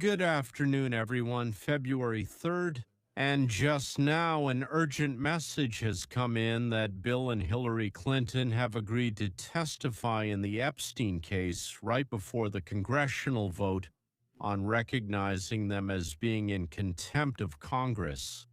Good afternoon, everyone. February 3rd. And just now, an urgent message has come in that Bill and Hillary Clinton have agreed to testify in the Epstein case right before the congressional vote on recognizing them as being in contempt of Congress.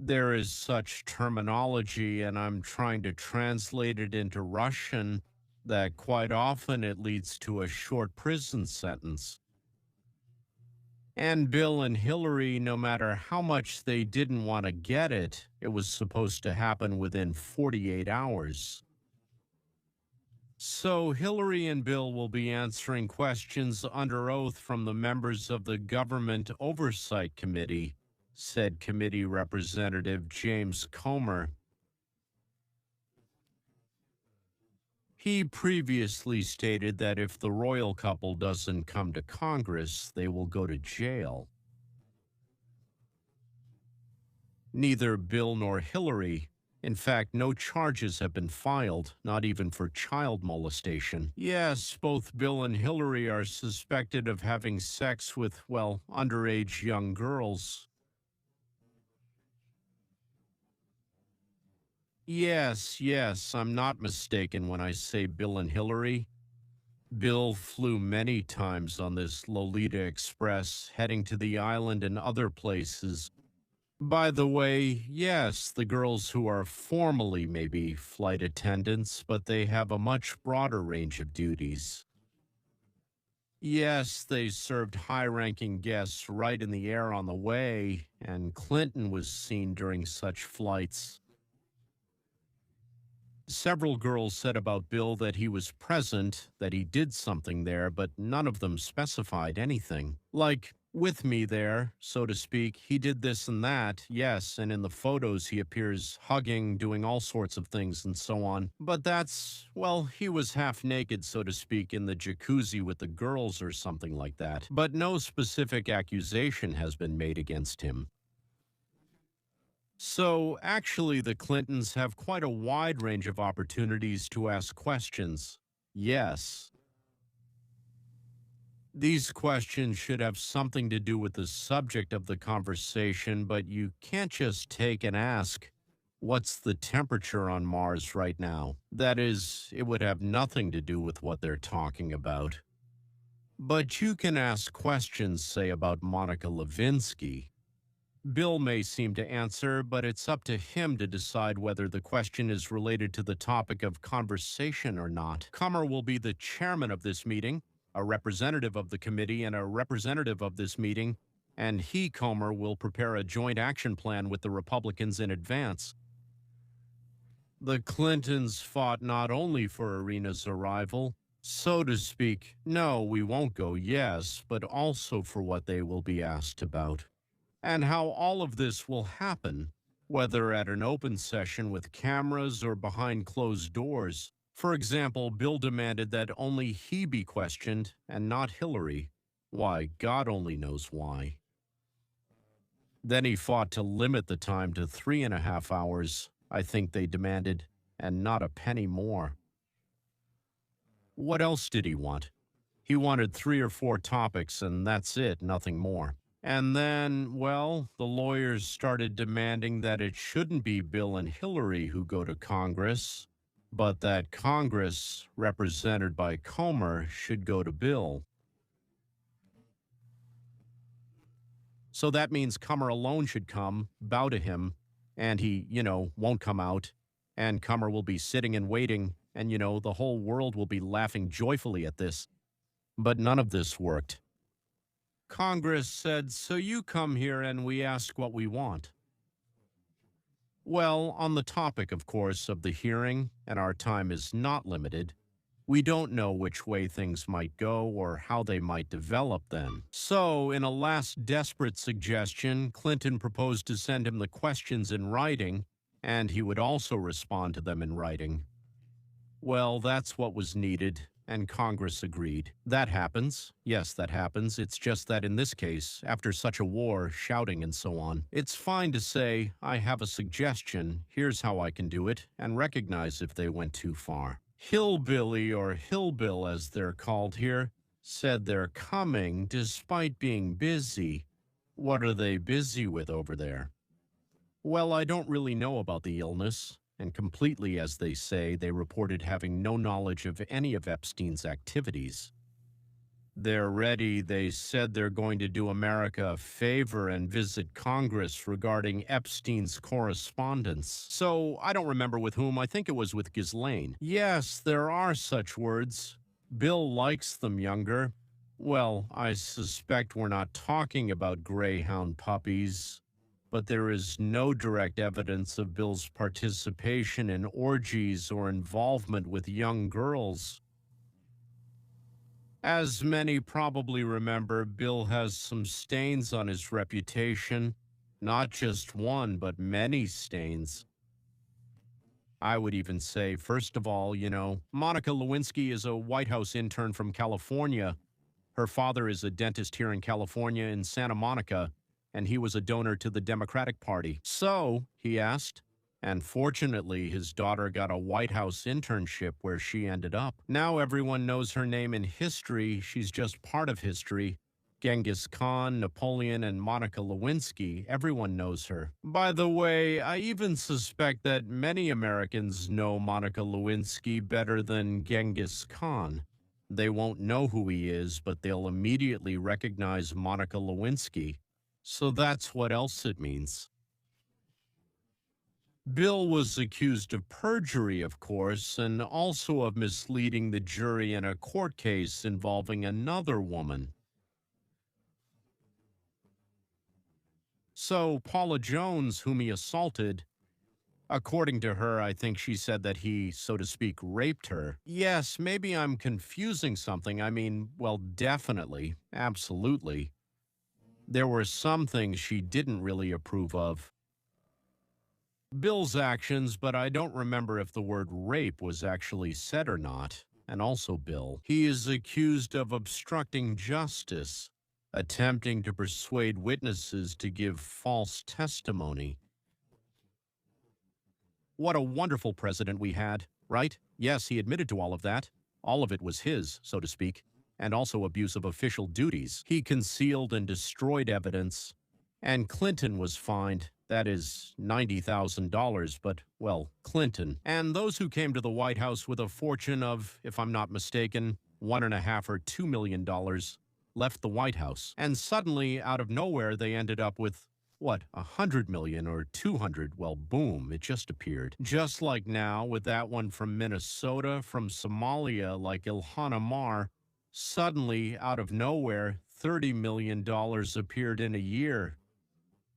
There is such terminology, and I'm trying to translate it into Russian, that quite often it leads to a short prison sentence. And Bill and Hillary, no matter how much they didn't want to get it, it was supposed to happen within 48 hours. So Hillary and Bill will be answering questions under oath from the members of the Government Oversight Committee, said Committee Representative James Comer. He previously stated that if the royal couple doesn't come to Congress, they will go to jail. Neither Bill nor Hillary, in fact, no charges have been filed, not even for child molestation. Yes, both Bill and Hillary are suspected of having sex with, well, underage young girls. Yes, I'm not mistaken when I say Bill and Hillary. Bill flew many times on this Lolita Express, heading to the island and other places. By the way, yes, the girls who are formally maybe flight attendants, but they have a much broader range of duties. Yes, they served high-ranking guests right in the air on the way, and Clinton was seen during such flights. Several girls said about Bill that he was present, that he did something there, but none of them specified anything. Like, with me there, so to speak, he did this and that, yes, and in the photos he appears hugging, doing all sorts of things and so on. But that's, well, he was half naked, so to speak, in the jacuzzi with the girls or something like that. But no specific accusation has been made against him. So, actually, the Clintons have quite a wide range of opportunities to ask questions. Yes. These questions should have something to do with the subject of the conversation, but you can't just take and ask, what's the temperature on Mars right now? That is, it would have nothing to do with what they're talking about. But you can ask questions, say, about Monica Lewinsky. Bill may seem to answer, but it's up to him to decide whether the question is related to the topic of conversation or not. Comer will be the chairman of this meeting, a representative of the committee and a representative of this meeting, and he, Comer, will prepare a joint action plan with the Republicans in advance. The Clintons fought not only for Irina's arrival, so to speak, no, we won't go, yes, but also for what they will be asked about. And how all of this will happen, whether at an open session with cameras or behind closed doors. For example, Bill demanded that only he be questioned and not Hillary. Why, God only knows why. Then he fought to limit the time to 3.5 hours, I think they demanded, and not a penny more. What else did he want? He wanted 3 or 4 topics, and that's it, nothing more. And then, well, the lawyers started demanding that it shouldn't be Bill and Hillary who go to Congress, but that Congress, represented by Comer, should go to Bill. So that means Comer alone should come, bow to him, and he, won't come out, and Comer will be sitting and waiting, and, the whole world will be laughing joyfully at this. But none of this worked. Congress said, so you come here and we ask what we want. Well, on the topic, of course, of the hearing, and our time is not limited, we don't know which way things might go or how they might develop then. So, in a last desperate suggestion, Clinton proposed to send him the questions in writing, and he would also respond to them in writing. Well, that's what was needed. And Congress agreed. That happens. Yes, that happens. It's just that in this case, after such a war, shouting and so on, it's fine to say, I have a suggestion, here's how I can do it, and recognize if they went too far. Hillbilly, or Hillbill as they're called here, said they're coming despite being busy. What are they busy with over there? Well, I don't really know about the illness, and completely, as they say, they reported having no knowledge of any of Epstein's activities. They're ready. They said they're going to do America a favor and visit Congress regarding Epstein's correspondence. So I don't remember with whom. I think it was with Ghislaine. Yes, there are such words. Bill likes them younger. Well, I suspect we're not talking about greyhound puppies, but there is no direct evidence of Bill's participation in orgies or involvement with young girls. As many probably remember, Bill has some stains on his reputation. Not just one, but many stains. I would even say, first of all, Monica Lewinsky is a White House intern from California. Her father is a dentist here in California in Santa Monica, and he was a donor to the Democratic Party. So, he asked, and fortunately, his daughter got a White House internship where she ended up. Now everyone knows her name in history. She's just part of history. Genghis Khan, Napoleon, and Monica Lewinsky, everyone knows her. By the way, I even suspect that many Americans know Monica Lewinsky better than Genghis Khan. They won't know who he is, but they'll immediately recognize Monica Lewinsky. So that's what else it means. Bill was accused of perjury, of course, and also of misleading the jury in a court case involving another woman. So Paula Jones, whom he assaulted, according to her, I think she said that he, so to speak, raped her. Yes, maybe I'm confusing something. I mean, well, definitely, absolutely. There were some things she didn't really approve of. Bill's actions, but I don't remember if the word rape was actually said or not. And also Bill. He is accused of obstructing justice, attempting to persuade witnesses to give false testimony. What a wonderful president we had, right? Yes, he admitted to all of that. All of it was his, so to speak, and also abuse of official duties. He concealed and destroyed evidence, and Clinton was fined. That is $90,000, but, well, Clinton. And those who came to the White House with a fortune of, if I'm not mistaken, $1.5 or $2 million left the White House. And suddenly, out of nowhere, they ended up with, what, 100 million or 200? Well, boom, it just appeared. Just like now with that one from Minnesota, from Somalia, like Ilhan Omar, suddenly, out of nowhere, $30 million appeared in a year.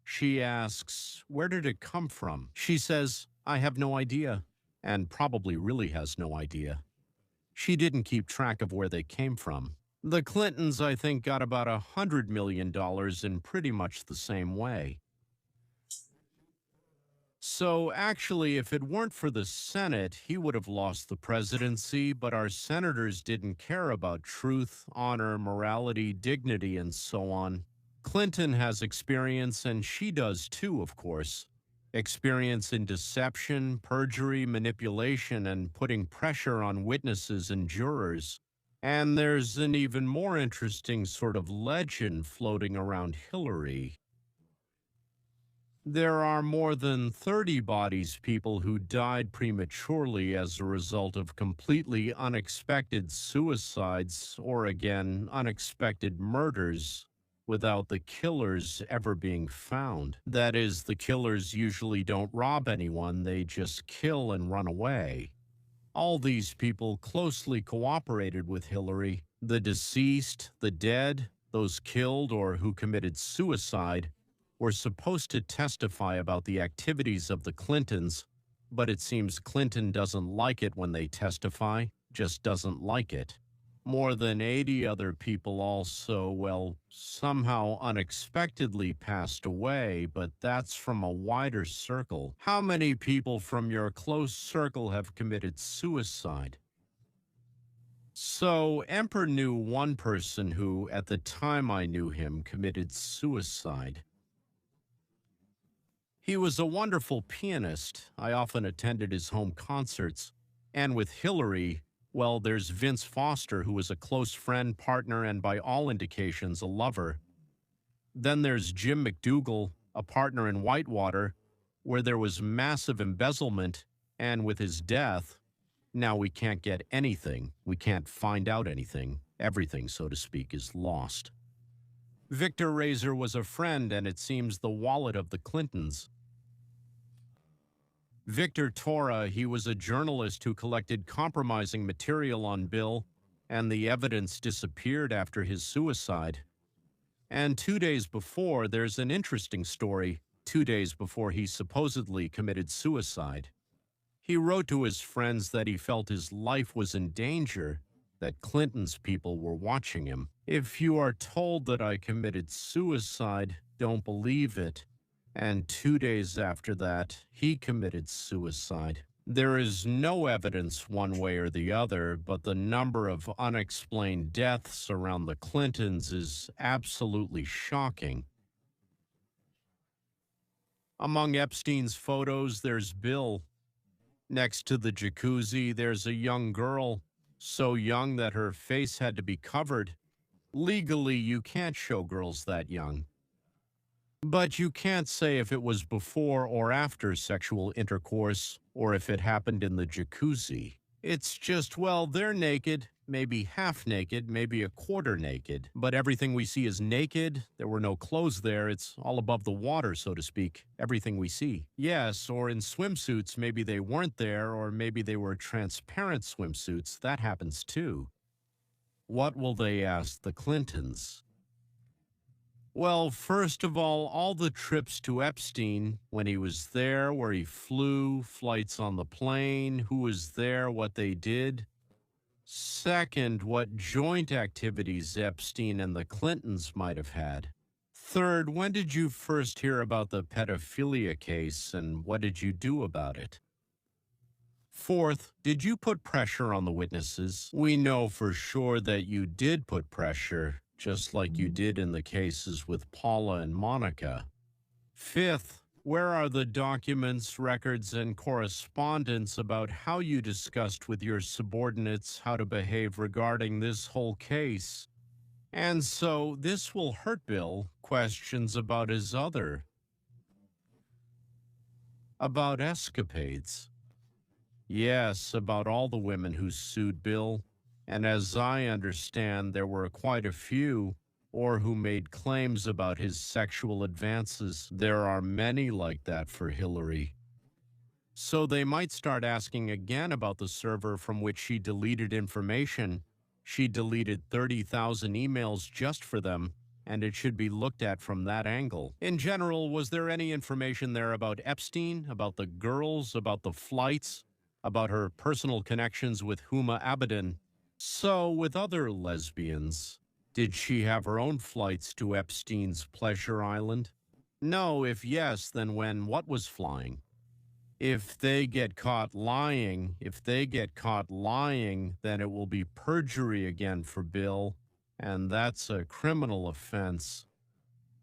She asks, where did it come from? She says, I have no idea, and probably really has no idea. She didn't keep track of where they came from. The Clintons, I think, got about $100 million in pretty much the same way. So actually, if it weren't for the Senate, he would have lost the presidency, but our senators didn't care about truth, honor, morality, dignity, and so on. Clinton has experience, and she does too, of course. Experience in deception, perjury, manipulation, and putting pressure on witnesses and jurors. And there's an even more interesting sort of legend floating around Hillary. There are more than 30 bodies, people who died prematurely as a result of completely unexpected suicides or, again, unexpected murders without the killers ever being found. That is, the killers usually don't rob anyone, they just kill and run away. All these people closely cooperated with Hillary. The deceased, the dead, those killed or who committed suicide were supposed to testify about the activities of the Clintons, but it seems Clinton doesn't like it when they testify, just doesn't like it. More than 80 other people also, well, somehow unexpectedly passed away, but that's from a wider circle. How many people from your close circle have committed suicide? So, Emperor knew one person who, at the time I knew him, committed suicide. He was a wonderful pianist. I often attended his home concerts. And with Hillary, Well, there's Vince Foster, who was a close friend, partner, and by all indications, a lover. Then there's Jim McDougal, a partner in Whitewater, where there was massive embezzlement, and with his death, now we can't get anything. We can't find out anything. Everything, so to speak, is lost. Victor Razor was a friend, and it seems the wallet of the Clintons. Victor Tora, he was a journalist who collected compromising material on Bill, and the evidence disappeared after his suicide. And 2 days before, there's an interesting story, 2 days before he supposedly committed suicide. He wrote to his friends that he felt his life was in danger, that Clinton's people were watching him. If you are told that I committed suicide, don't believe it. And 2 days after that, he committed suicide. There is no evidence one way or the other, but the number of unexplained deaths around the Clintons is absolutely shocking. Among Epstein's photos, there's Bill. Next to the jacuzzi, there's a young girl, so young that her face had to be covered. Legally, you can't show girls that young. But you can't say if it was before or after sexual intercourse, or if it happened in the jacuzzi. It's just, well, they're naked, maybe half naked, maybe a quarter naked, but everything we see is naked. There were no clothes there. It's all above the water, so to speak, everything we see. Yes, or in swimsuits, maybe they weren't there, or maybe they were transparent swimsuits. That happens too. What will they ask the Clintons? Well, first of all the trips to Epstein, when he was there, where he flew, flights on the plane, who was there, what they did. Second, what joint activities Epstein and the Clintons might have had. Third, when did you first hear about the pedophilia case, and what did you do about it? Fourth, did you put pressure on the witnesses? We know for sure that you did put pressure, just like you did in the cases with Paula and Monica. Fifth, where are the documents, records, and correspondence about how you discussed with your subordinates how to behave regarding this whole case? And so this will hurt Bill, questions about his about escapades. Yes, about all the women who sued Bill, and as I understand, there were quite a few, or who made claims about his sexual advances. There are many like that for Hillary. So they might start asking again about the server from which she deleted information. She deleted 30,000 emails just for them, and it should be looked at from that angle. In general, was there any information there about Epstein, about the girls, about the flights, about her personal connections with Huma Abedin? So, with other lesbians, did she have her own flights to Epstein's Pleasure Island? No, if yes, then when what was flying? If they get caught lying, then it will be perjury again for Bill, and that's a criminal offense.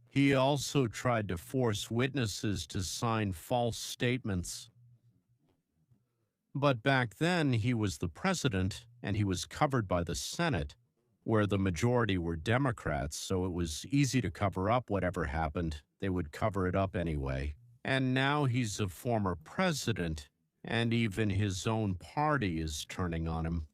He also tried to force witnesses to sign false statements. But back then, he was the president, and he was covered by the Senate, where the majority were Democrats, so it was easy to cover up whatever happened. They would cover it up anyway. And now he's a former president, and even his own party is turning on him.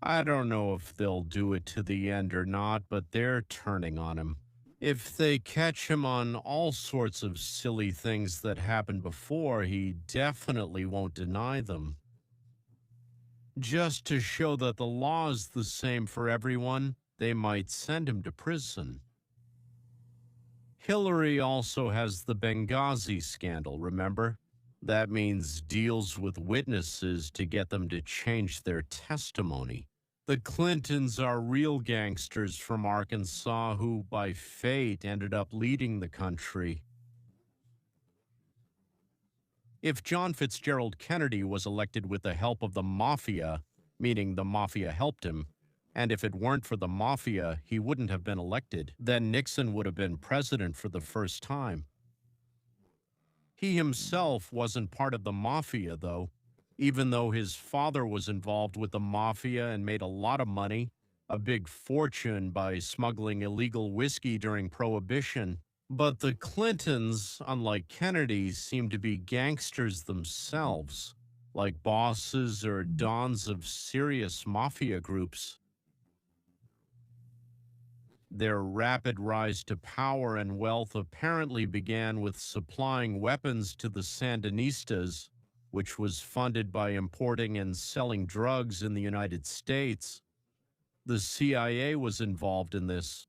I don't know if they'll do it to the end or not, but they're turning on him. If they catch him on all sorts of silly things that happened before, he definitely won't deny them. Just to show that the law is the same for everyone, they might send him to prison. Hillary also has the Benghazi scandal, remember? That means deals with witnesses to get them to change their testimony. The Clintons are real gangsters from Arkansas who, by fate, ended up leading the country. If John Fitzgerald Kennedy was elected with the help of the mafia, meaning the mafia helped him, and if it weren't for the mafia, he wouldn't have been elected, then Nixon would have been president for the first time. He himself wasn't part of the mafia, though. even though his father was involved with the mafia and made a lot of money, a big fortune by smuggling illegal whiskey during Prohibition. But the Clintons, unlike Kennedy, seem to be gangsters themselves, like bosses or dons of serious mafia groups. Their rapid rise to power and wealth apparently began with supplying weapons to the Sandinistas, which was funded by importing and selling drugs in the United States. The CIA was involved in this,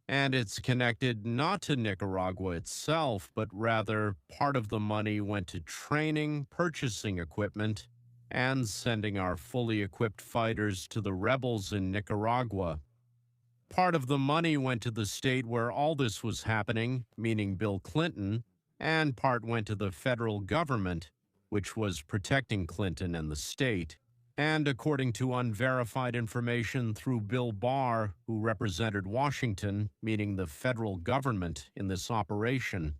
and it's connected not to Nicaragua itself, but rather part of the money went to training, purchasing equipment, and sending our fully equipped fighters to the rebels in Nicaragua. Part of the money went to the state where all this was happening, meaning Bill Clinton, and part went to the federal government, which was protecting Clinton and the state. And according to unverified information through Bill Barr, who represented Washington, meaning the federal government, in this operation,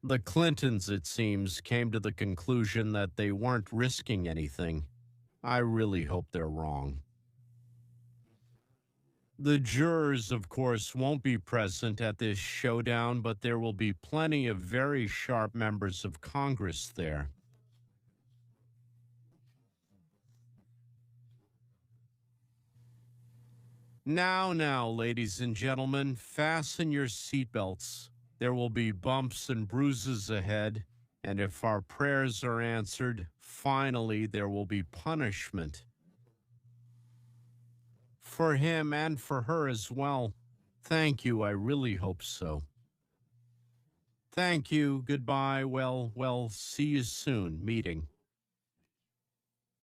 the Clintons, it seems, came to the conclusion that they weren't risking anything. I really hope they're wrong. The jurors, of course, won't be present at this showdown, but there will be plenty of very sharp members of Congress there. Now, ladies and gentlemen, fasten your seatbelts. There will be bumps and bruises ahead, and if our prayers are answered, finally there will be punishment. For him and for her as well. Thank you, I really hope so. Thank you, goodbye, well, see you soon, meeting.